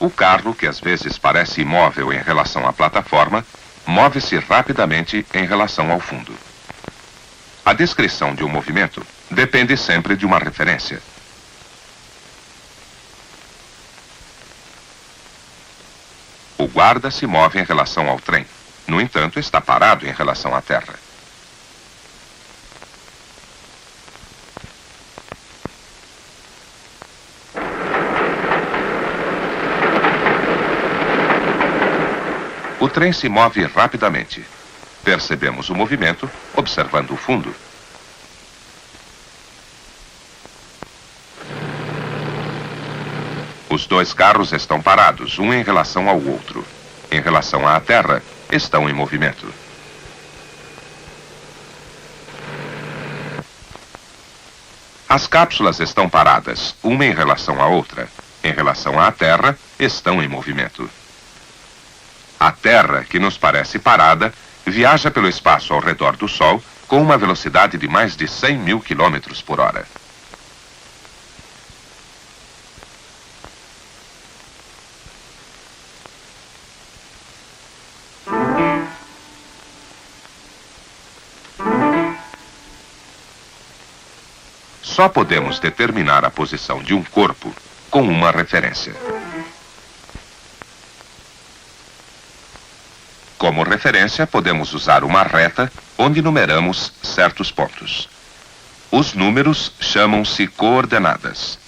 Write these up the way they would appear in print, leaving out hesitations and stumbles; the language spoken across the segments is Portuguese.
O carro, que às vezes parece imóvel em relação à plataforma, move-se rapidamente em relação ao fundo. A descrição de um movimento depende sempre de uma referência. O guarda se move em relação ao trem. No entanto, está parado em relação à terra. O trem se move rapidamente. Percebemos o movimento observando o fundo. Os dois carros estão parados, um em relação ao outro. Em relação à terra, estão em movimento. As cápsulas estão paradas, uma em relação à outra. Em relação à terra, estão em movimento. A Terra, que nos parece parada, viaja pelo espaço ao redor do Sol com uma velocidade de mais de 100 mil quilômetros por hora. Só podemos determinar a posição de um corpo com uma referência. Como referência, podemos usar uma reta onde numeramos certos pontos. Os números chamam-se coordenadas.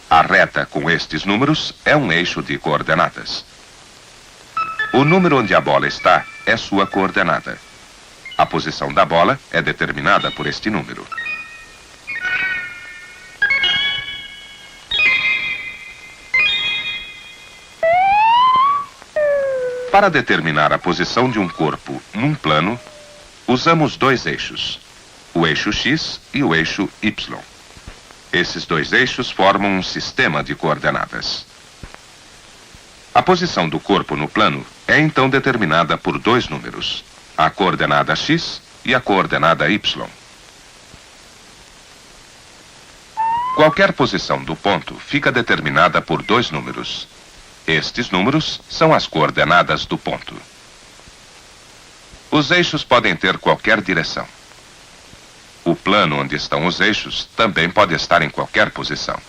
A reta com estes números é um eixo de coordenadas. O número onde a bola está é sua coordenada. A posição da bola é determinada por este número. Para determinar a posição de um corpo num plano, usamos dois eixos, o eixo X e o eixo Y. Esses dois eixos formam um sistema de coordenadas. A posição do corpo no plano é então determinada por dois números, a coordenada X e a coordenada Y. Qualquer posição do ponto fica determinada por dois números. Estes números são as coordenadas do ponto. Os eixos podem ter qualquer direção. O plano onde estão os eixos também pode estar em qualquer posição.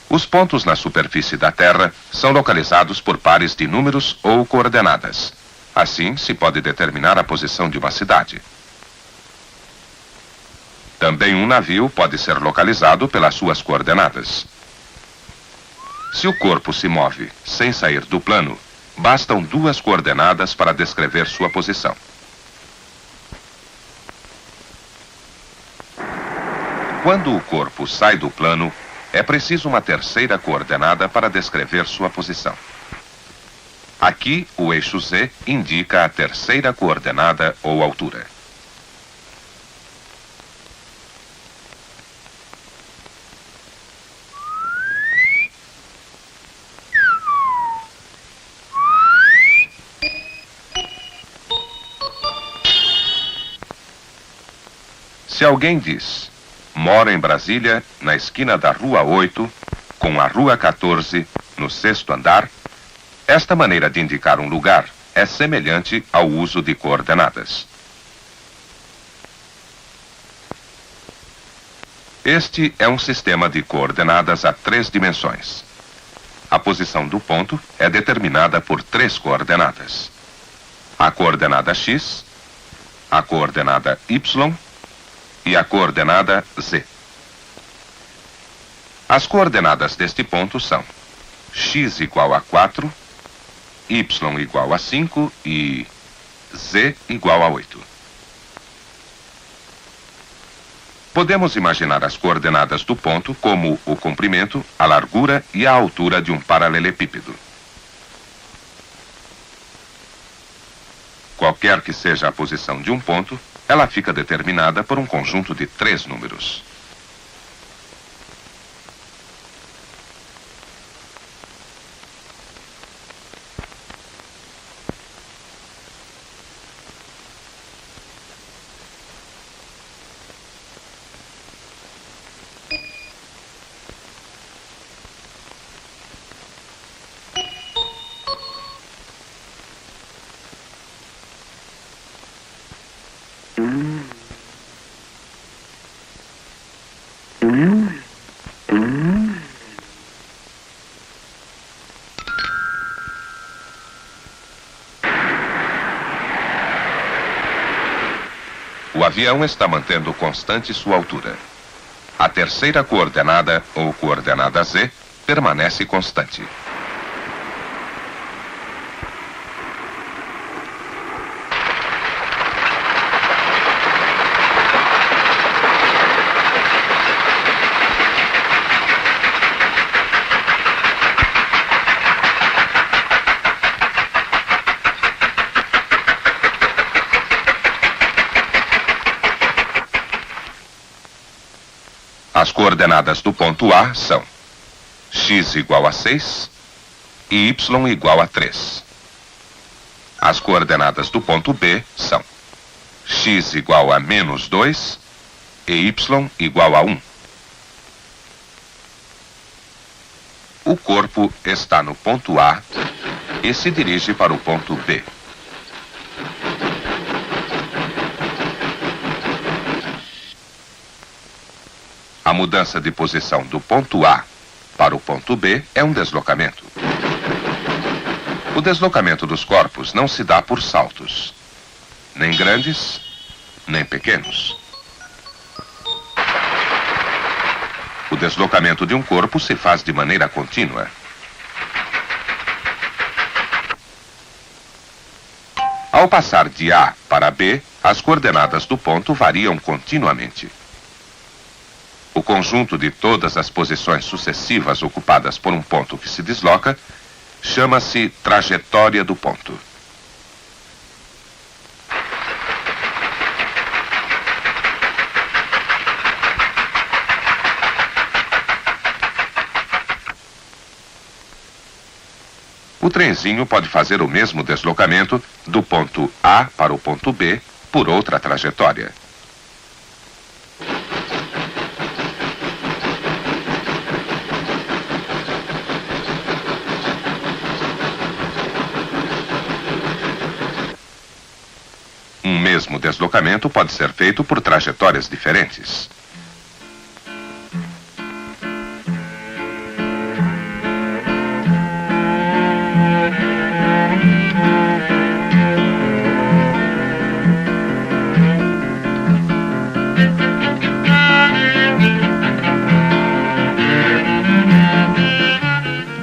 Os pontos na superfície da Terra são localizados por pares de números ou coordenadas. Assim, se pode determinar a posição de uma cidade. Também um navio pode ser localizado pelas suas coordenadas. Se o corpo se move sem sair do plano, bastam duas coordenadas para descrever sua posição. Quando o corpo sai do plano, é preciso uma terceira coordenada para descrever sua posição. Aqui, o eixo Z indica a terceira coordenada ou altura. Se alguém diz, moro em Brasília, na esquina da Rua 8, com a Rua 14, no 6º andar, esta maneira de indicar um lugar é semelhante ao uso de coordenadas. Este é um sistema de coordenadas a 3 dimensões. A posição do ponto é determinada por 3 coordenadas. A coordenada X, a coordenada Y e a coordenada Z. As coordenadas deste ponto são x igual a 4, y igual a 5 e z igual a 8. Podemos imaginar as coordenadas do ponto como o comprimento, a largura e a altura de um paralelepípedo. Qualquer que seja a posição de um ponto, ela fica determinada por um conjunto de 3 números. O avião está mantendo constante sua altura. A terceira coordenada, ou coordenada Z, permanece constante. As coordenadas do ponto A são x igual a 6 e y igual a 3. As coordenadas do ponto B são x igual a menos 2 e y igual a 1. O corpo está no ponto A e se dirige para o ponto B. A mudança de posição do ponto A para o ponto B é um deslocamento. O deslocamento dos corpos não se dá por saltos, nem grandes, nem pequenos. O deslocamento de um corpo se faz de maneira contínua. Ao passar de A para B, as coordenadas do ponto variam continuamente. O conjunto de todas as posições sucessivas ocupadas por um ponto que se desloca chama-se trajetória do ponto. O trenzinho pode fazer o mesmo deslocamento do ponto A para o ponto B por outra trajetória. Um mesmo deslocamento pode ser feito por trajetórias diferentes.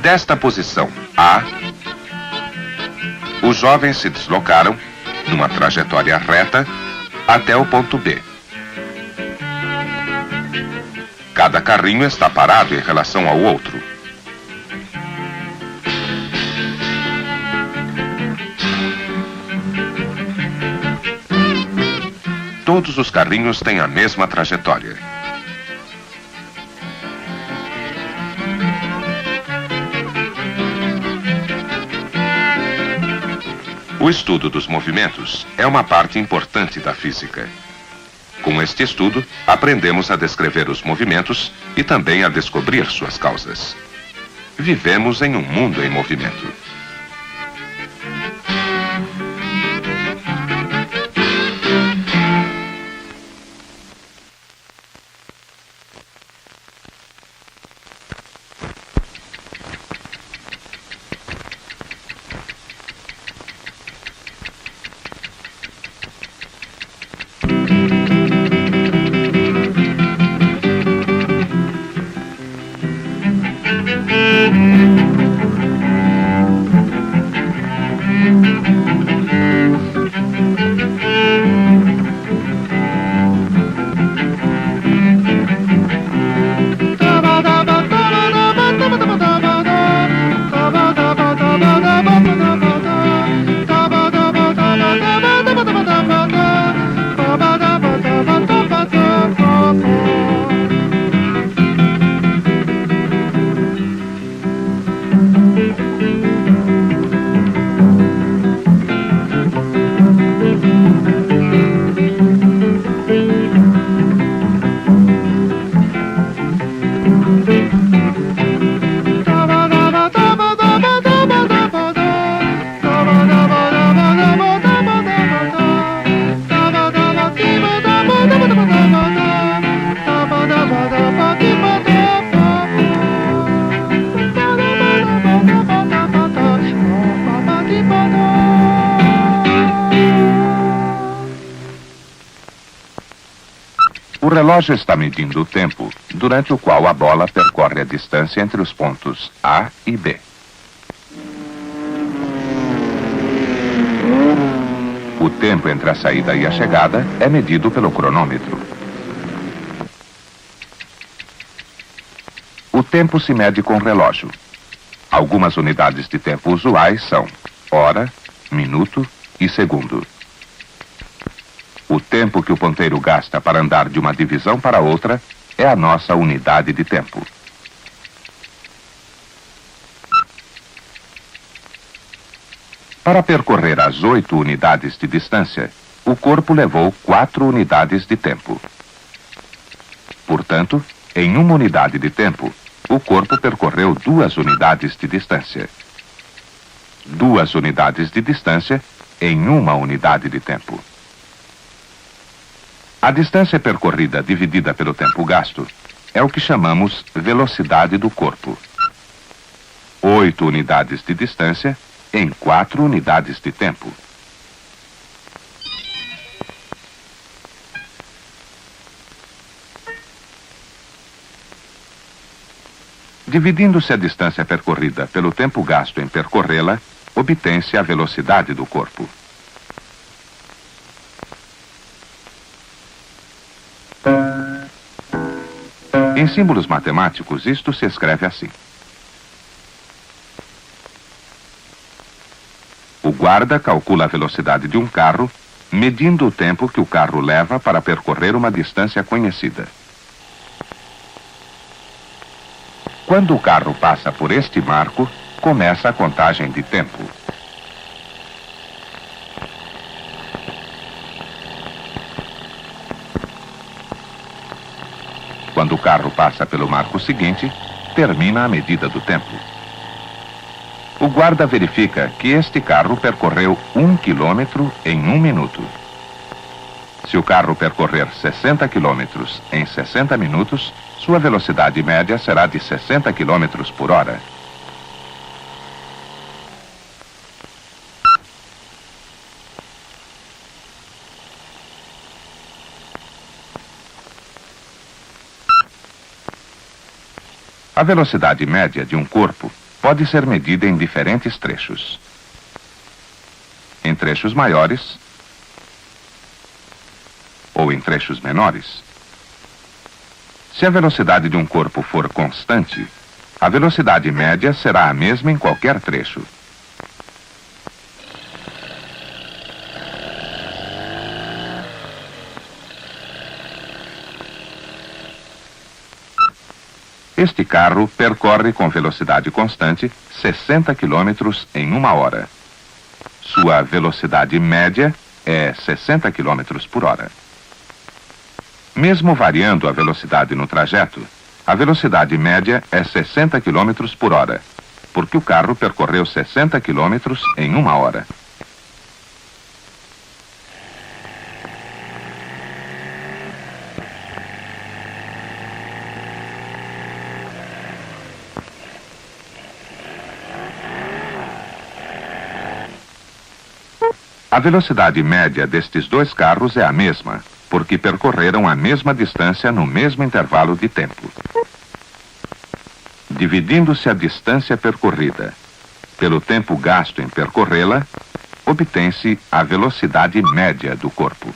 Desta posição A, os jovens se deslocaram numa trajetória reta até o ponto B. Cada carrinho está parado em relação ao outro. Todos os carrinhos têm a mesma trajetória. O estudo dos movimentos é uma parte importante da física. Com este estudo, aprendemos a descrever os movimentos e também a descobrir suas causas. Vivemos em um mundo em movimento. O relógio está medindo o tempo, durante o qual a bola percorre a distância entre os pontos A e B. O tempo entre a saída e a chegada é medido pelo cronômetro. O tempo se mede com relógio. Algumas unidades de tempo usuais são hora, minuto e segundo. O tempo que o ponteiro gasta para andar de uma divisão para outra é a nossa unidade de tempo. Para percorrer as 8 unidades de distância, o corpo levou 4 unidades de tempo. Portanto, em uma unidade de tempo, o corpo percorreu 2 unidades de distância. 2 unidades de distância em uma unidade de tempo. A distância percorrida dividida pelo tempo gasto é o que chamamos velocidade do corpo. 8 unidades de distância em 4 unidades de tempo. Dividindo-se a distância percorrida pelo tempo gasto em percorrê-la, obtém-se a velocidade do corpo. Em símbolos matemáticos, isto se escreve assim. O guarda calcula a velocidade de um carro, medindo o tempo que o carro leva para percorrer uma distância conhecida. Quando o carro passa por este marco, começa a contagem de tempo. Quando o carro passa pelo marco seguinte, termina a medida do tempo. O guarda verifica que este carro percorreu 1 quilômetro em 1 minuto. Se o carro percorrer 60 quilômetros em 60 minutos, sua velocidade média será de 60 quilômetros por hora. A velocidade média de um corpo pode ser medida em diferentes trechos. Em trechos maiores ou em trechos menores. Se a velocidade de um corpo for constante, a velocidade média será a mesma em qualquer trecho. Este carro percorre com velocidade constante 60 quilômetros em 1 hora. Sua velocidade média é 60 quilômetros por hora. Mesmo variando a velocidade no trajeto, a velocidade média é 60 quilômetros por hora, porque o carro percorreu 60 quilômetros em 1 hora. A velocidade média destes 2 carros é a mesma, porque percorreram a mesma distância no mesmo intervalo de tempo. Dividindo-se a distância percorrida pelo tempo gasto em percorrê-la, obtém-se a velocidade média do corpo.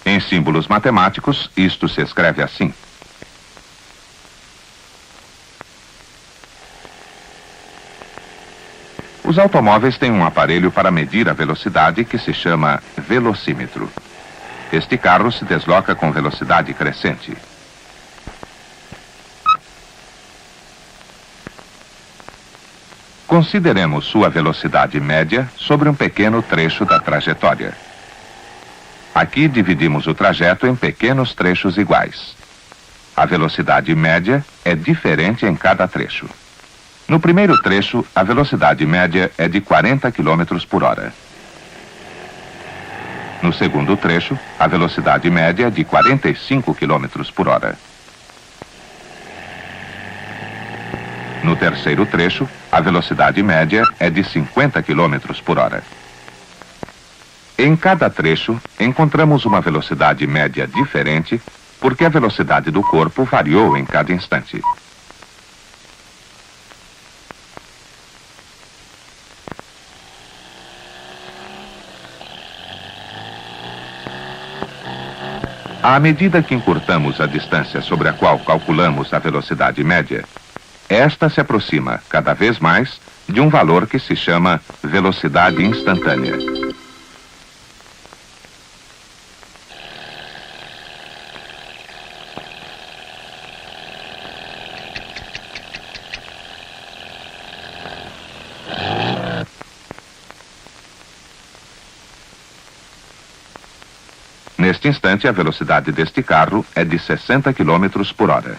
Em símbolos matemáticos, isto se escreve assim. Os automóveis têm um aparelho para medir a velocidade que se chama velocímetro. Este carro se desloca com velocidade crescente. Consideremos sua velocidade média sobre um pequeno trecho da trajetória. Aqui dividimos o trajeto em pequenos trechos iguais. A velocidade média é diferente em cada trecho. No primeiro trecho, a velocidade média é de 40 km por hora. No segundo trecho, a velocidade média é de 45 km por hora. No terceiro trecho, a velocidade média é de 50 km por hora. Em cada trecho, encontramos uma velocidade média diferente, porque a velocidade do corpo variou em cada instante. À medida que encurtamos a distância sobre a qual calculamos a velocidade média, esta se aproxima cada vez mais de um valor que se chama velocidade instantânea. Neste instante, a velocidade deste carro é de 60 km por hora.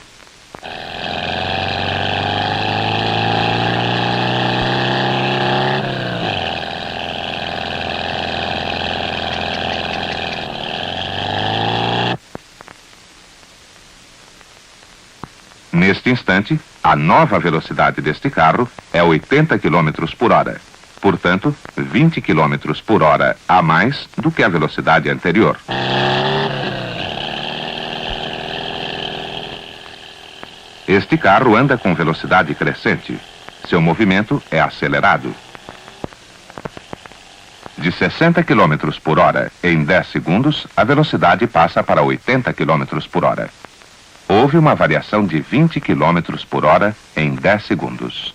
Neste instante, a nova velocidade deste carro é 80 km por hora. Portanto, 20 km por hora a mais do que a velocidade anterior. Este carro anda com velocidade crescente. Seu movimento é acelerado. De 60 km por hora em 10 segundos, a velocidade passa para 80 km por hora. Houve uma variação de 20 km por hora em 10 segundos.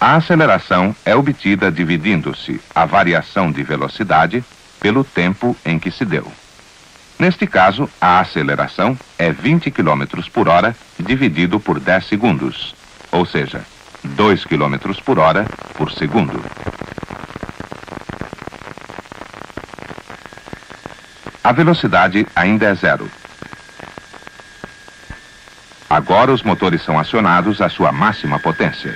A aceleração é obtida dividindo-se a variação de velocidade pelo tempo em que se deu. Neste caso, a aceleração é 20 km por hora dividido por 10 segundos, ou seja, 2 km por hora por segundo. A velocidade ainda é zero. Agora os motores são acionados à sua máxima potência.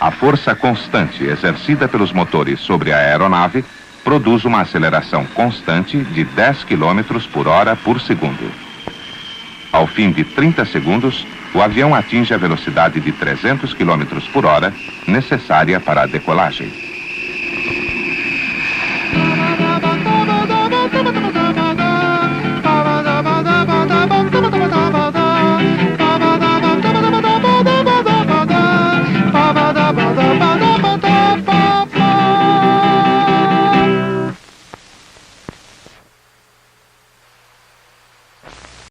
A força constante exercida pelos motores sobre a aeronave produz uma aceleração constante de 10 km por hora por segundo. Ao fim de 30 segundos, o avião atinge a velocidade de 300 km por hora necessária para a decolagem.